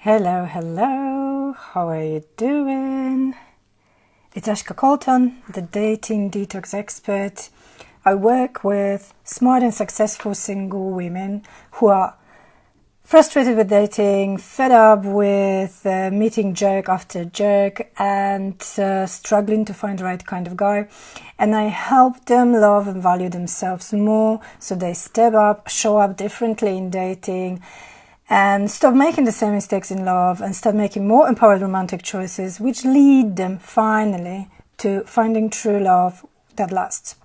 Hello, hello, how are you doing? It's Ashka Colton, the dating detox expert. I work with smart and successful single women who are frustrated with dating, fed up with meeting jerk after jerk, and struggling to find the right kind of guy. And I help them love and value themselves more so they step up, show up differently in dating, and stop making the same mistakes in love and start making more empowered romantic choices, which lead them finally to finding true love that lasts.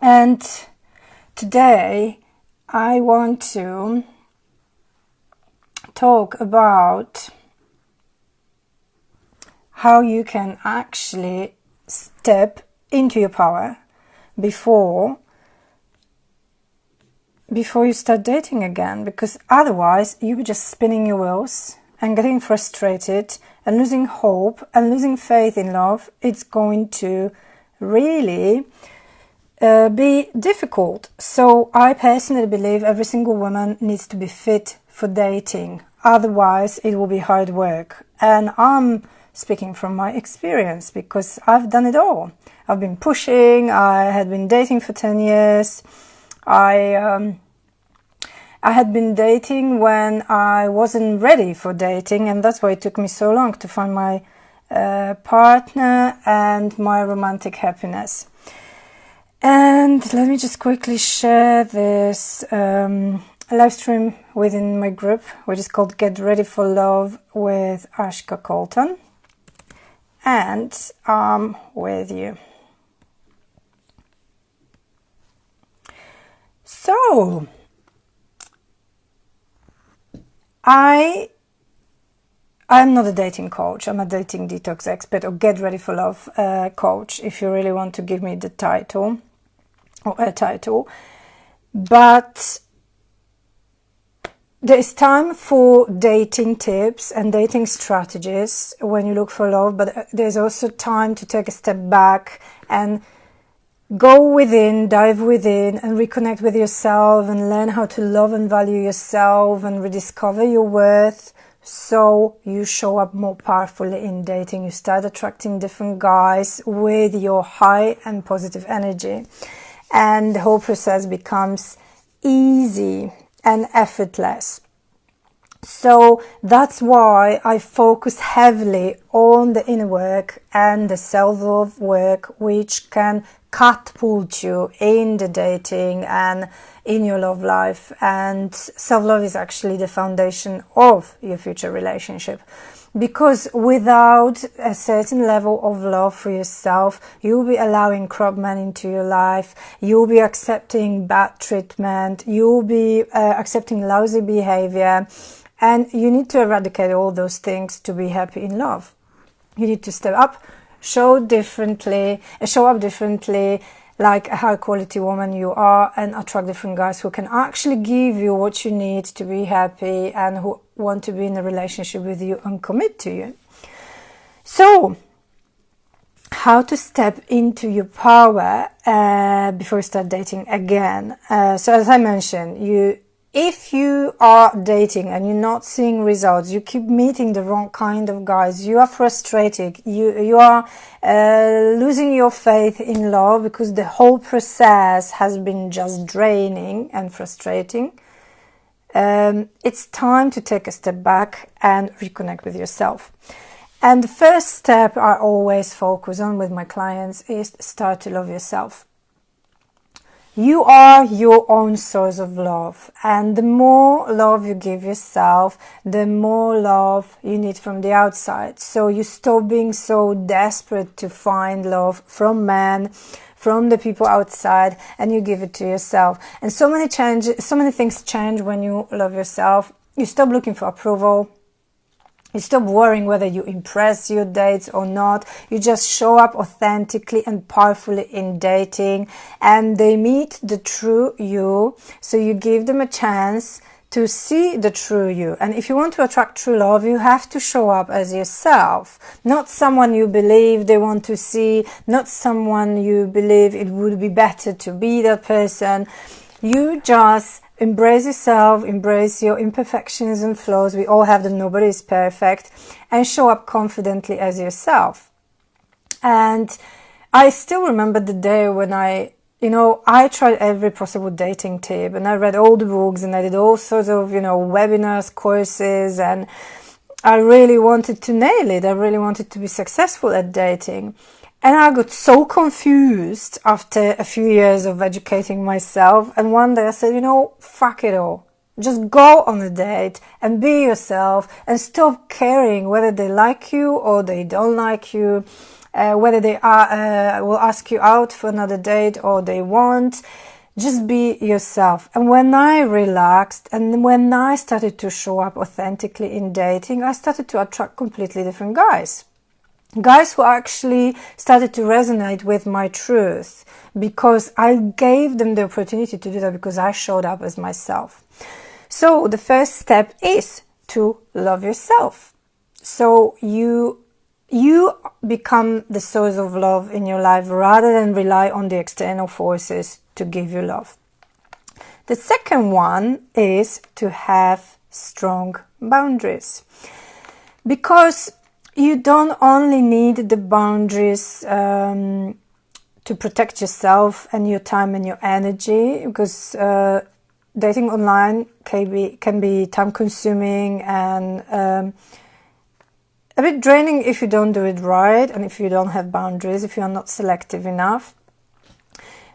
And today I want to talk about how you can actually step into your power before you start dating again, because otherwise you'll be just spinning your wheels and getting frustrated and losing hope and losing faith in love. It's going to really be difficult. So I personally believe every single woman needs to be fit for dating, otherwise it will be hard work. And I'm speaking from my experience because I've done it all. I've been pushing, I had been dating for 10 years. I had been dating when I wasn't ready for dating, and that's why it took me so long to find my partner and my romantic happiness. And let me just quickly share this live stream within my group, which is called Get Ready for Love with Ashka Colton. And I'm with you. So, I'm not a dating coach. I'm a dating detox expert or Get Ready for Love coach, if you really want to give me the title or a title. But there is time for dating tips and dating strategies when you look for love, but there's also time to take a step back and go within, dive within, and reconnect with yourself and learn how to love and value yourself and rediscover your worth so you show up more powerfully in dating. You start attracting different guys with your high and positive energy, and the whole process becomes easy and effortless. So that's why I focus heavily on the inner work and the self-love work, which can catapult you in the dating and in your love life. And self-love is actually the foundation of your future relationship, because without a certain level of love for yourself, you'll be allowing crap men into your life, you'll be accepting bad treatment, you'll be accepting lousy behavior, and you need to eradicate all those things to be happy in love. You need to step up, show up differently, like a high quality woman you are, and attract different guys who can actually give you what you need to be happy and who want to be in a relationship with you and commit to you. So, how to step into your power before you start dating again. So as I mentioned, if you are dating and you're not seeing results, you keep meeting the wrong kind of guys, you are frustrated, you are losing your faith in love because the whole process has been just draining and frustrating, it's time to take a step back and reconnect with yourself. And the first step I always focus on with my clients is start to love yourself. You are your own source of love, and the more love you give yourself, the more love you need from the outside. So you stop being so desperate to find love from men, from the people outside, and you give it to yourself. And so many things change when you love yourself. You stop looking for approval. You stop worrying whether you impress your dates or not. You just show up authentically and powerfully in dating, and they meet the true you. So you give them a chance to see the true you. And if you want to attract true love, you have to show up as yourself, not someone you believe they want to see, not someone you believe it would be better to be that person. You just embrace yourself, embrace your imperfections and flaws. We all have them, nobody is perfect, and show up confidently as yourself. And I still remember the day when I tried every possible dating tip, and I read all the books, and I did all sorts of, webinars, courses, and I really wanted to nail it. I really wanted to be successful at dating. And I got so confused after a few years of educating myself. And one day I said, fuck it all. Just go on a date and be yourself and stop caring whether they like you or they don't like you, whether they will ask you out for another date or they won't. Just be yourself. And when I relaxed and when I started to show up authentically in dating, I started to attract completely different guys. Guys who actually started to resonate with my truth because I gave them the opportunity to do that, because I showed up as myself. So the first step is to love yourself. So you become the source of love in your life rather than rely on the external forces to give you love. The second one is to have strong boundaries, because you don't only need the boundaries to protect yourself and your time and your energy, because dating online can be time consuming and a bit draining if you don't do it right and if you don't have boundaries, if you are not selective enough.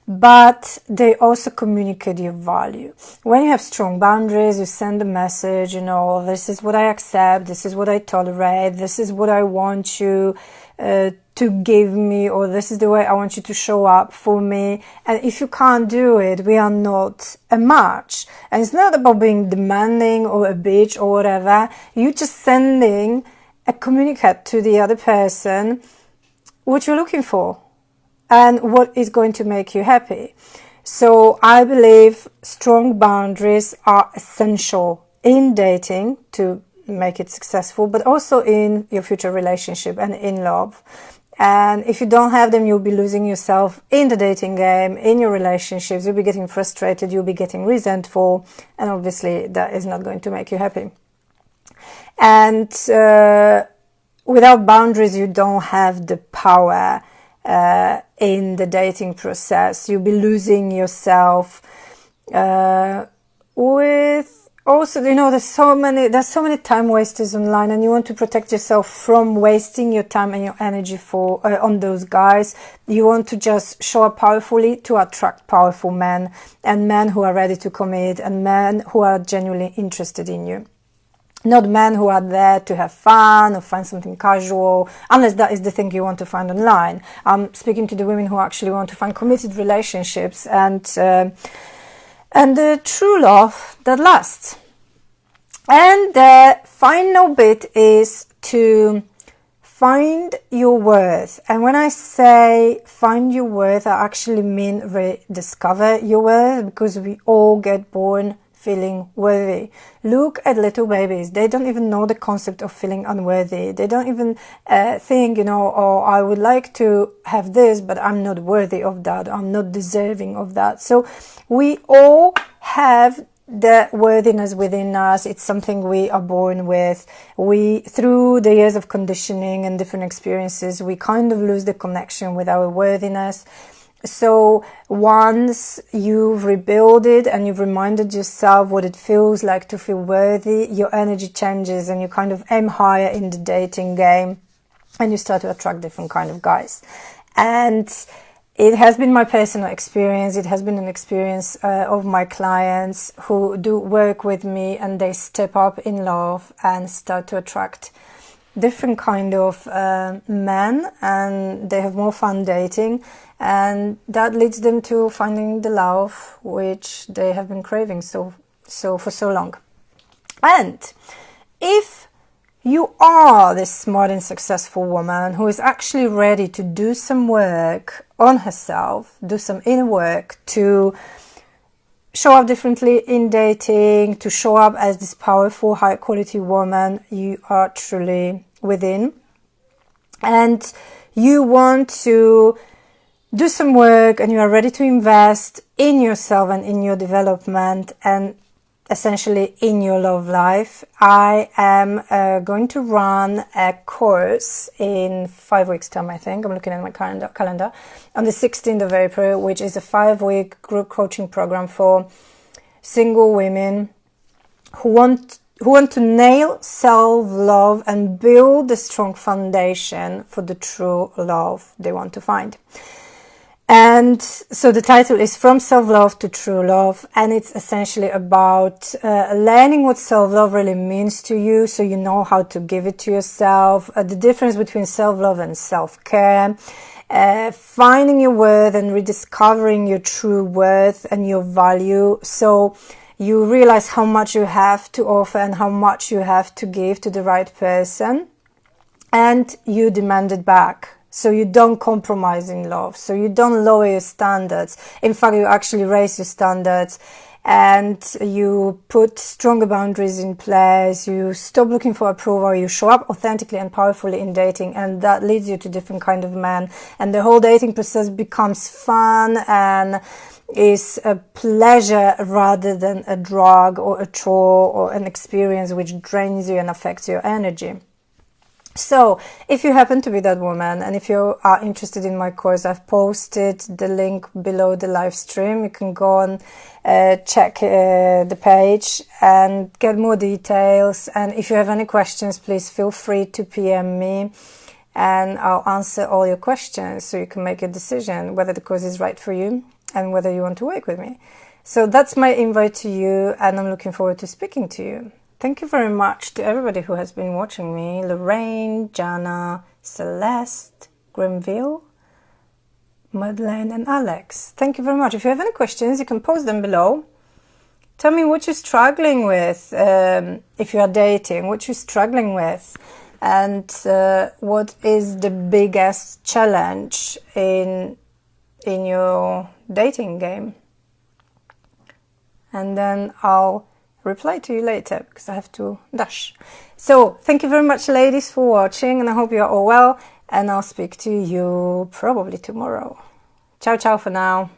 But they also communicate your value. When you have strong boundaries, you send a message, this is what I accept, this is what I tolerate, this is what I want you to give me, or this is the way I want you to show up for me. And if you can't do it, we are not a match. And it's not about being demanding or a bitch or whatever. You're just sending a communicate to the other person what you're looking for and what is going to make you happy. So I believe strong boundaries are essential in dating to make it successful, but also in your future relationship and in love. And if you don't have them, you'll be losing yourself in the dating game, in your relationships. You'll be getting frustrated, you'll be getting resentful, and obviously that is not going to make you happy. And without boundaries, you don't have the power in the dating process. You'll be losing yourself with also, there's so many time wasters online, and you want to protect yourself from wasting your time and your energy on those guys. You want to just show up powerfully to attract powerful men, and men who are ready to commit, and men who are genuinely interested in you. Not men who are there to have fun or find something casual, unless that is the thing you want to find online. I'm speaking to the women who actually want to find committed relationships and the true love that lasts. And the final bit is to find your worth. And when I say find your worth, I actually mean rediscover your worth, because we all get born feeling worthy. Look at little babies. They don't even know the concept of feeling unworthy. They don't even think, oh, I would like to have this, but I'm not worthy of that. I'm not deserving of that. So we all have the worthiness within us. It's something we are born with. Through the years of conditioning and different experiences, we kind of lose the connection with our worthiness. So once you've rebuilt it and you've reminded yourself what it feels like to feel worthy, your energy changes and you kind of aim higher in the dating game and you start to attract different kind of guys. And it has been my personal experience. It has been an experience of my clients who do work with me, and they step up in love and start to attract different kind of men, and they have more fun dating, and that leads them to finding the love which they have been craving for so long. And if you are this smart and successful woman who is actually ready to do some work on herself, do some inner work to show up differently in dating, to show up as this powerful, high quality woman you are truly within, and you want to do some work and you are ready to invest in yourself and in your development and essentially in your love life, I am going to run a course in 5 weeks time, I think. I'm looking at my calendar on the 16th of April, which is a 5-week group coaching program for single women who want to nail self-love and build a strong foundation for the true love they want to find. And so the title is From Self-Love to True Love, and it's essentially about learning what self-love really means to you, so you know how to give it to yourself, the difference between self-love and self-care, finding your worth and rediscovering your true worth and your value, so you realize how much you have to offer and how much you have to give to the right person, and you demand it back. So you don't compromise in love. So you don't lower your standards. In fact, you actually raise your standards, and you put stronger boundaries in place. You stop looking for approval. You show up authentically and powerfully in dating, and that leads you to different kind of men. And the whole dating process becomes fun and is a pleasure rather than a drug or a chore or an experience which drains you and affects your energy. So if you happen to be that woman, and if you are interested in my course, I've posted the link below the live stream. You can go and check the page and get more details. And if you have any questions, please feel free to PM me, and I'll answer all your questions so you can make a decision whether the course is right for you and whether you want to work with me. So that's my invite to you, and I'm looking forward to speaking to you. Thank you very much to everybody who has been watching me. Lorraine, Jana, Celeste, Grimville, Madeleine and Alex. Thank you very much. If you have any questions, you can post them below. Tell me what you're struggling with, if you are dating, what you're struggling with, and what is the biggest challenge in your dating game. And then I'll reply to you later because I have to dash. So thank you very much, ladies, for watching, and I hope you are all well, and I'll speak to you probably tomorrow. Ciao, ciao for now.